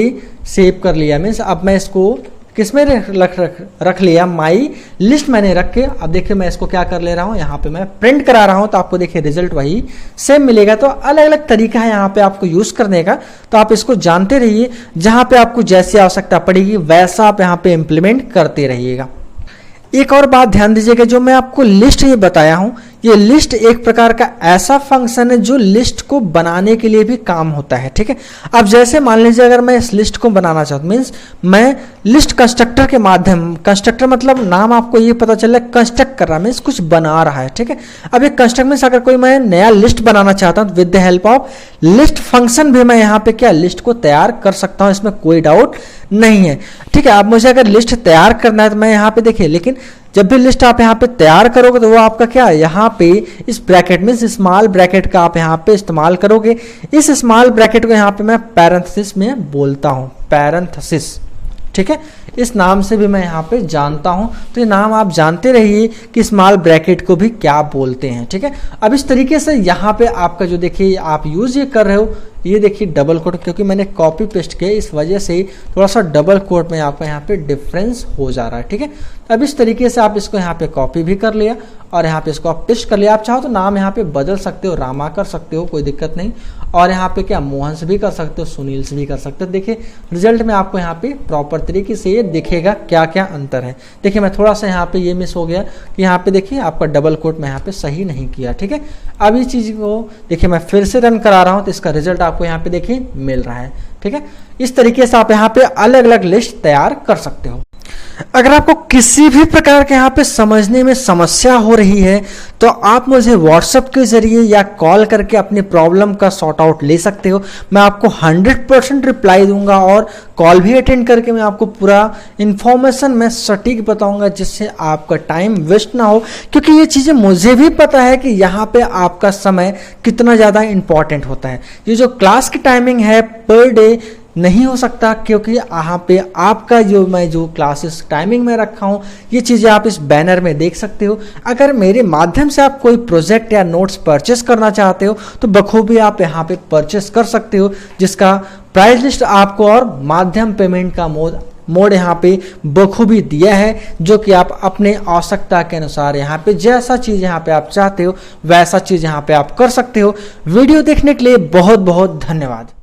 Speaker 1: सेव कर लिया। मीन्स अब मैं इसको किसमें रख लिया, माई लिस्ट मैंने रख के अब देखिए मैं इसको क्या कर ले रहा हूँ, यहाँ पे मैं प्रिंट करा रहा हूँ, तो आपको देखिए रिजल्ट वही सेम मिलेगा। तो अलग अलग तरीका है यहाँ पे आपको यूज करने का, तो आप इसको जानते रहिए, जहाँ पे आपको जैसी आवश्यकता पड़ेगी वैसा आप यहाँ पे इम्प्लीमेंट करते रहिएगा। एक और बात ध्यान दीजिएगा, जो मैं आपको लिस्ट ये बताया हूं, ये लिस्ट एक प्रकार का ऐसा फंक्शन है जो लिस्ट को बनाने के लिए भी काम होता है, ठीक है। अब जैसे मान लीजिए अगर मैं इस लिस्ट को बनाना चाहता हूँ, मीन्स मैं लिस्ट कंस्ट्रक्टर के माध्यम, कंस्ट्रक्टर मतलब नाम आपको ये पता चल रहा है, कंस्ट्रक्ट कर रहा है मीन्स कुछ बना रहा है, ठीक है। अब ये कंस्ट्रक्ट मीन्स अगर कोई मैं नया लिस्ट बनाना चाहता हूँ with the help of list function भी मैं यहाँ पे क्या लिस्ट को तैयार कर सकता हूँ, इसमें कोई डाउट नहीं है, ठीक है। अब मुझे अगर लिस्ट तैयार करना है तो मैं यहाँ पे देखिए, लेकिन जब भी लिस्ट आप यहाँ पे तैयार करोगे तो वो आपका क्या यहाँ पे इस ब्रैकेट में स्मॉल ब्रैकेट का आप यहाँ पे इस्तेमाल करोगे। इस स्मॉल ब्रैकेट को यहाँ पे मैं पैरेंथेसिस में बोलता हूँ, पैरेंथेसिस, ठीक है। इस नाम से भी मैं यहाँ पे जानता हूँ, तो ये नाम आप जानते रहिए कि स्मॉल ब्रैकेट को भी क्या बोलते हैं, ठीक है। अब इस तरीके से यहाँ पे आपका जो देखिए आप यूज ये कर रहे हो, ये देखिए डबल कोट, क्योंकि मैंने कॉपी पेस्ट किया इस वजह से थोड़ा सा डबल कोट में आपका यहाँ पे डिफरेंस हो जा रहा है, ठीक है। अब इस तरीके से आप इसको यहाँ पे कॉपी भी कर लिया और यहाँ पे इसको आप पेस्ट कर लिया। आप चाहो तो नाम यहाँ पे बदल सकते हो, रामा कर सकते हो, कोई दिक्कत नहीं। और यहाँ पे क्या मोहन से भी कर सकते हो, सुनील से भी कर सकते हो। देखिए रिजल्ट में आपको यहाँ पे प्रॉपर तरीके से ये दिखेगा क्या क्या अंतर है। देखिए मैं थोड़ा सा यहाँ पे ये मिस हो गया कि यहाँ पे देखिए आपका डबल कोट मैं यहाँ पे सही नहीं किया, ठीक है। अब इस चीज को देखिए मैं फिर से रन करा रहा हूँ, तो इसका रिजल्ट आपको यहाँ पे देखिए मिल रहा है, ठीक है। इस तरीके से आप यहाँ पे अलग अलग लिस्ट तैयार कर सकते हो। अगर आपको किसी भी प्रकार के यहाँ पे समझने में समस्या हो रही है तो आप मुझे व्हाट्सएप के जरिए या कॉल करके अपनी प्रॉब्लम का सॉर्ट आउट ले सकते हो। मैं आपको 100% रिप्लाई दूंगा और कॉल भी अटेंड करके मैं आपको पूरा इन्फॉर्मेशन मैं सटीक बताऊंगा, जिससे आपका टाइम वेस्ट ना हो, क्योंकि ये चीज़ें मुझे भी पता है कि यहाँ पे आपका समय कितना ज़्यादा इंपॉर्टेंट होता है। ये जो क्लास की टाइमिंग है पर डे नहीं हो सकता, क्योंकि यहाँ पे आपका जो क्लासेस टाइमिंग में रखा हूँ ये चीज़ें आप इस बैनर में देख सकते हो। अगर मेरे माध्यम से आप कोई प्रोजेक्ट या नोट्स परचेस करना चाहते हो तो बखूबी आप यहाँ पे परचेस कर सकते हो, जिसका प्राइस लिस्ट आपको और माध्यम पेमेंट का मोड यहाँ पे बखूबी दिया है, जो कि आप अपने आवश्यकता के अनुसार यहाँ पे जैसा चीज़ यहाँ पे आप चाहते हो वैसा चीज़ यहाँ पे आप कर सकते हो। वीडियो देखने के लिए बहुत बहुत धन्यवाद।